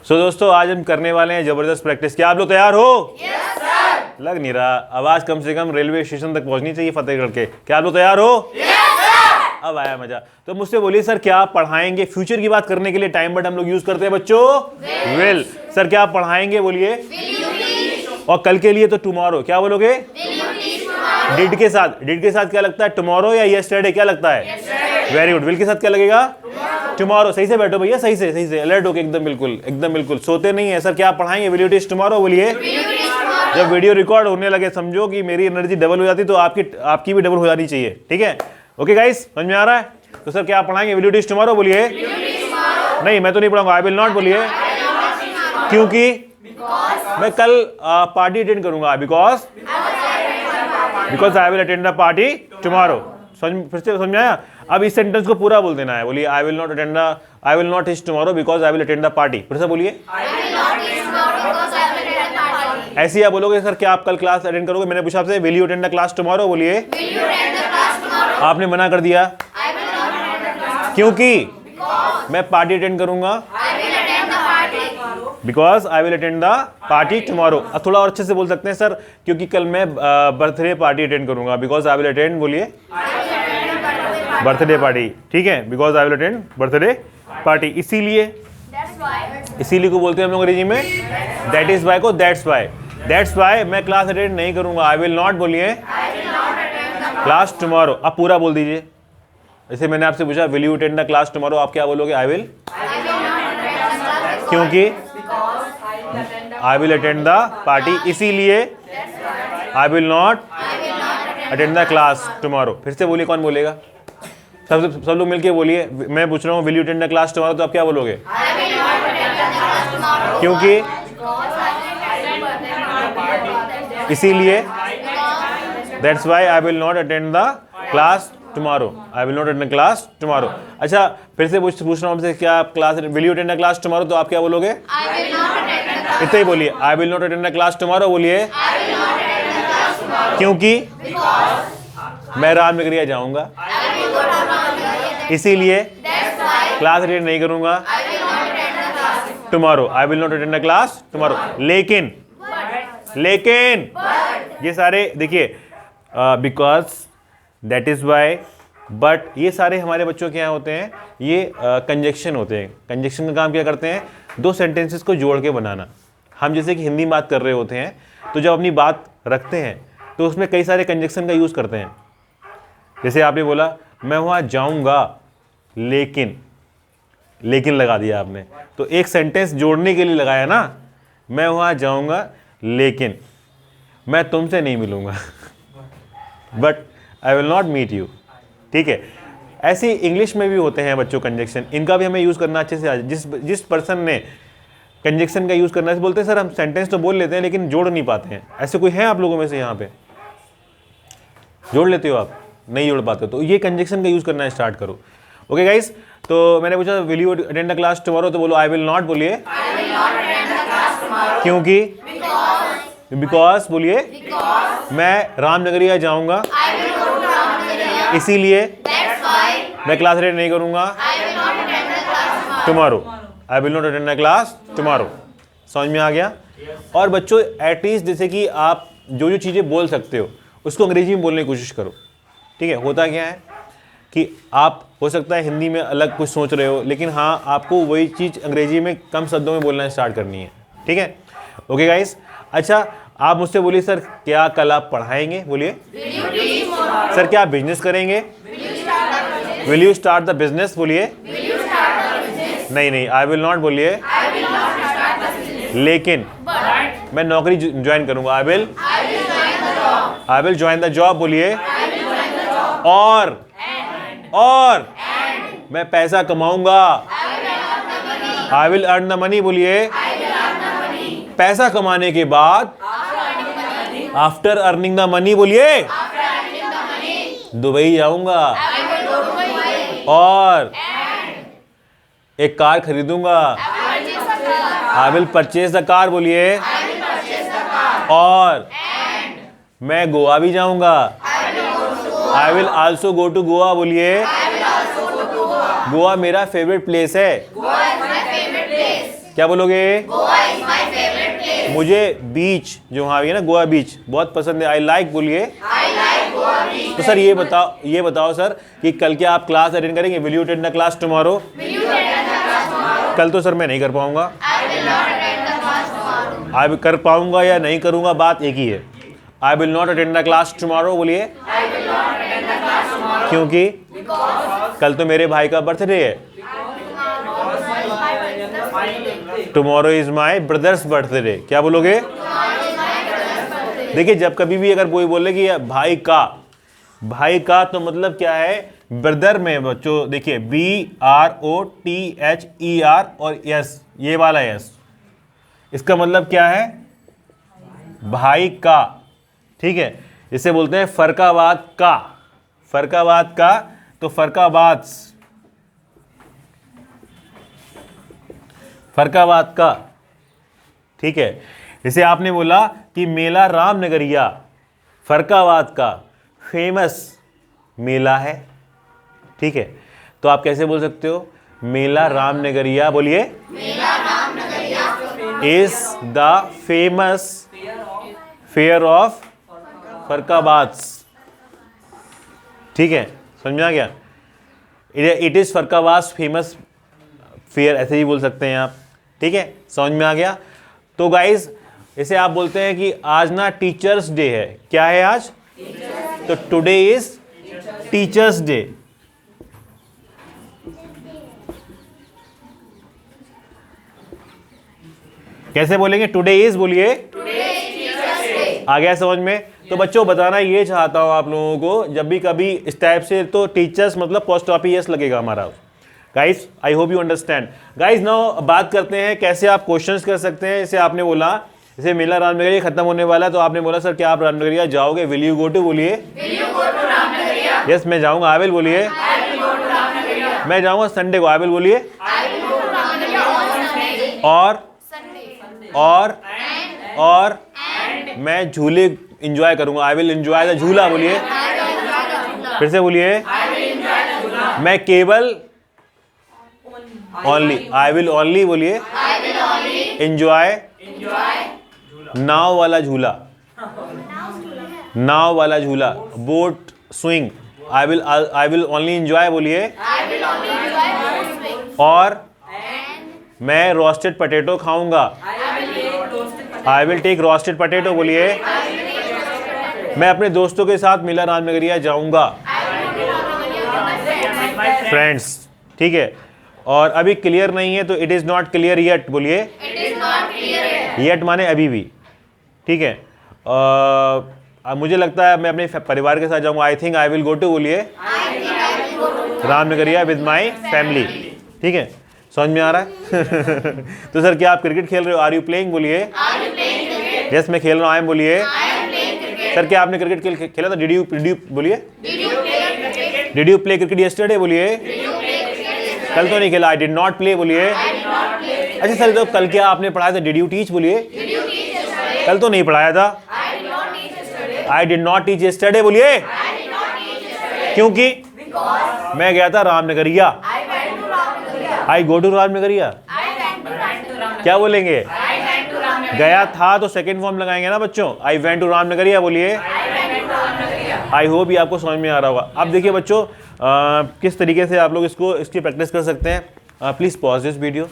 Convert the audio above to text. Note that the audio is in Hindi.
सो दोस्तों आज हम करने वाले हैं जबरदस्त प्रैक्टिस। क्या आप लोग तैयार हो? Yes sir. लग नहीं रहा, आवाज कम से कम रेलवे स्टेशन तक पहुंचनी चाहिए फतेहगढ़ के। क्या आप लोग तैयार हो? Yes sir. अब आया मजा। तो मुझसे बोलिए सर क्या आप पढ़ाएंगे? फ्यूचर की बात करने के लिए टाइम बट हम लोग यूज करते हैं बच्चों विल। सर क्या आप पढ़ाएंगे? बोलिए। और कल के लिए तो टुमारो। क्या बोलोगे? डिड के साथ क्या लगता है? टुमारो या यस्टरडे क्या लगता है? Very good. विल के साथ क्या लगेगा? टुमारो। सही से बैठो भैया, सही से अलर्ट होके एकदम बिल्कुल सोते नहीं है। सर क्या आप पढ़ाएंगे? Will you teach tomorrow? बोलिए। जब वीडियो रिकॉर्ड होने लगे समझो कि मेरी एनर्जी डबल हो जाती तो आपकी भी डबल हो जानी चाहिए। ठीक है, ओके गाइस, समझ में आ रहा है? तो सर क्या आप पढ़ाएंगे? Will you teach tomorrow? बोलिए। नहीं, मैं तो नहीं पढ़ाऊंगा। आई विल नॉट। बोलिए। क्योंकि मैं कल पार्टी अटेंड करूंगा। Because I will attend the party tomorrow. फिर से समझ में आया? अब इस सेंटेंस को पूरा बोल देना है। बोलिए I will not teach tomorrow because I will attend the party. फिर से बोलिए। ऐसे ही आप बोलोगे सर क्या आप कल क्लास अटेंड करोगे? मैंने पूछा आपसे will you attend the class tomorrow? बोलिए। आपने मना कर दिया क्योंकि मैं पार्टी अटेंड करूंगा। Because I will attend the party tomorrow. अब थोड़ा और अच्छे से बोल सकते हैं सर क्योंकि कल मैं बर्थडे पार्टी अटेंड करूंगा। Because I will attend. बोलिए। Birthday party. ठीक है, because I will attend birthday party. इसीलिए को बोलते हैं हम लोग अंग्रेजी में दैट इज वाई को दैट्स वाई मैं क्लास अटेंड नहीं करूंगा। I will not. बोलिए। Class tomorrow. अब पूरा बोल दीजिए। जैसे मैंने आपसे पूछा will you attend the class tomorrow, आप क्या बोलोगे? I will. क्योंकि I will attend the party, इसीलिए आई will not attend the class tomorrow. फिर से बोलिए, कौन बोलेगा? सब लोग मिलके बोलिए। मैं पूछ रहा हूँ will you attend the class tomorrow, तो आप क्या बोलोगे? क्योंकि, इसीलिए, that's why I will not attend the class tomorrow. I will not attend the class tomorrow. अच्छा, फिर से पूछ रहा हूँ आपसे क्या आप class will you attend the class tomorrow, तो आप क्या बोलोगे? इतना ही बोलिए। I will not attend the class tomorrow. बोलिए। क्योंकि मैं रामनगरिया जाऊंगा, इसीलिए क्लास अटेंड नहीं करूंगा tomorrow. I will not attend the class tomorrow. लेकिन ये सारे देखिए because, that is why, but ये सारे हमारे बच्चों के यहाँ होते हैं। ये कंजक्शन होते हैं। कंजक्शन का काम क्या करते हैं? दो सेंटेंसेस को जोड़ के बनाना। हम जैसे कि हिंदी में बात कर रहे होते हैं तो जब अपनी बात रखते हैं तो उसमें कई सारे कंजक्शन का यूज़ करते हैं। जैसे आपने बोला मैं वहाँ जाऊँगा लेकिन लगा दिया आपने, तो एक सेंटेंस जोड़ने के लिए लगाया ना। मैं वहाँ जाऊँगा लेकिन मैं तुमसे नहीं मिलूँगा but I will not meet you. ठीक है, ऐसे इंग्लिश में भी होते हैं बच्चों कंजक्शन। इनका भी हमें यूज़ करना अच्छे से। जिस पर्सन ने कंजक्शन का यूज़ करना से बोलते हैं सर हम सेंटेंस तो बोल लेते हैं लेकिन जोड़ नहीं पाते हैं। ऐसे कोई है आप लोगों में से यहाँ पे? जोड़ लेते हो आप? नहीं जोड़ पाते, तो ये कंजक्शन का यूज़ करना स्टार्ट करो। ओके गाइस, तो मैंने पूछा will you attend the class tomorrow, तो बोलो आई विल नॉट। बोलिए। क्योंकि, बिकॉज, बोलिए, मैं रामनगरिया जाऊंगा, इसीलिए मैं क्लास अटेंड नहीं करूंगा tomorrow. I will not attend the class tomorrow. समझ में आ गया? और बच्चों एटलीस्ट जैसे कि आप जो चीज़ें बोल सकते हो उसको अंग्रेजी में बोलने की कोशिश करो। ठीक है, होता क्या है कि आप हो सकता है हिंदी में अलग कुछ सोच रहे हो, लेकिन हाँ आपको वही चीज़ अंग्रेजी में कम शब्दों में बोलना स्टार्ट करनी है। ठीक है, ओके गाइस। अच्छा, आप मुझसे बोलिए सर क्या कल आप पढ़ाएंगे? बोलिए। सर क्या आप बिजनेस करेंगे? Will you start the business? बोलिए। नहीं, आई विल नॉट। बोलिए। लेकिन मैं नौकरी ज्वाइन करूंगा। I will join the job. बोलिए। और मैं पैसा कमाऊंगा। I will earn the money. बोलिए। पैसा कमाने के बाद, आफ्टर अर्निंग द मनी, बोलिए, दुबई जाऊंगा और एक कार खरीदूंगा। I will purchase the car. बोलिए। और मैं गोवा भी जाऊंगा। I will also go to Goa. बोलिए। गोवा मेरा फेवरेट प्लेस है। क्या बोलोगे? Goa is my favourite place. मुझे बीच जो वहाँ है ना, गोवा बीच बहुत पसंद है। आई लाइक बोलिए। I like Goa beach. तो सर ये बताओ सर कि कल क्या आप क्लास अटेंड करेंगे? Will you attend the class tomorrow? Will you attend the class tomorrow? कल तो सर मैं नहीं कर पाऊंगा। I will not attend the class tomorrow. I कर पाऊंगा या नहीं करूंगा बात एक ही है। I will not attend the class tomorrow बोलिए। I will not attend the class tomorrow. क्योंकि बिकॉज़ कल तो मेरे भाई का बर्थडे है। Tomorrow is my brothers birthday. क्या बोलोगे? देखिए जब कभी भी अगर कोई बोले कि भाई का तो मतलब क्या है? ब्रदर में बच्चों देखिए BROTHER और यस, ये वाला यस, इसका मतलब क्या है? भाई का। ठीक है, इसे बोलते हैं फरकाबाद का। फरकाबाद का तो फरकाबाद का। ठीक है, जैसे आपने बोला कि मेला रामनगरिया फरकाबाद का फेमस मेला है। ठीक है, तो आप कैसे बोल सकते हो? मेला रामनगरिया बोलिए। Mela Ramnagariya is the famous fair of Farrukhabad. ठीक है, समझ में आ गया? It is Farrukhabad famous fair, ऐसे ही बोल सकते हैं आप। ठीक है, समझ में आ गया? तो गाइज इसे आप बोलते हैं कि आज ना टीचर्स डे है। क्या है आज? तो टुडे इज टीचर्स डे। कैसे बोलेंगे? टुडे इज बोलिए। आ गया समझ में? तो बच्चों बताना ये चाहता हूं आप लोगों को, जब भी कभी इस टाइप से तो टीचर्स मतलब पोस्ट ऑफिस यस लगेगा हमारा। Guys I hope you understand. Guys now बात करते हैं कैसे आप क्वेश्चंस कर सकते हैं। जैसे आपने बोला जैसे मेला रामनगरिया खत्म होने वाला है, तो आपने बोला सर क्या आप रामनगरिया जाओगे? विल यू गो टू बोलिए। यस मैं जाऊंगा। आई विल बोलिए। मैं जाऊंगा संडे को। आई विल बोलिए। और मैं झूले इंजॉय करूंगा। आई विल एंजॉय द झूला बोलिए। फिर से बोलिए। मैं केवल ओनली। आई विल ओनली बोलिए। एंजॉय नाव वाला झूला। नाव वाला झूला, boat swing. I will only enjoy बोलिए। और मैं रोस्टेड पोटैटो खाऊंगा। I will take roasted potato बोलिए। मैं अपने दोस्तों के साथ मेला रामनगरिया जाऊंगा। फ्रेंड्स, ठीक है। और अभी क्लियर नहीं है तो it is not clear yet बोलिए। येट माने अभी भी। ठीक है, मुझे लगता है मैं अपने परिवार के साथ जाऊंगा। I think I will go to बोलिए रामनगरिया विद माई फैमिली। ठीक है, समझ में आ रहा है? तो सर क्या आप क्रिकेट खेल रहे हो? आर यू प्लेइंग बोलिए। यस मैं खेल रहा हूँ। आई एम बोलिए। सर क्या आपने क्रिकेट खेला था? डिड यू बोलिए। Did you play cricket yesterday बोलिए। कल तो नहीं खेला। आई डिड नॉट प्ले बोलिए। अच्छा सर तो कल क्या आपने पढ़ाया था? डिड यू टीच बोलिए। कल तो नहीं पढ़ाया था। I did not teach yesterday बोलिए। क्योंकि मैं गया था रामनगरिया। आई गो टू रामनगरिया। क्या बोलेंगे? गया था तो सेकेंड फॉर्म लगाएंगे ना बच्चों। आई वेंट टू रामनगरिया बोलिए। आई होप ये आपको समझ में आ रहा होगा। अब देखिए बच्चों किस तरीके से आप लोग इसकी प्रैक्टिस कर सकते हैं। Please pause this video.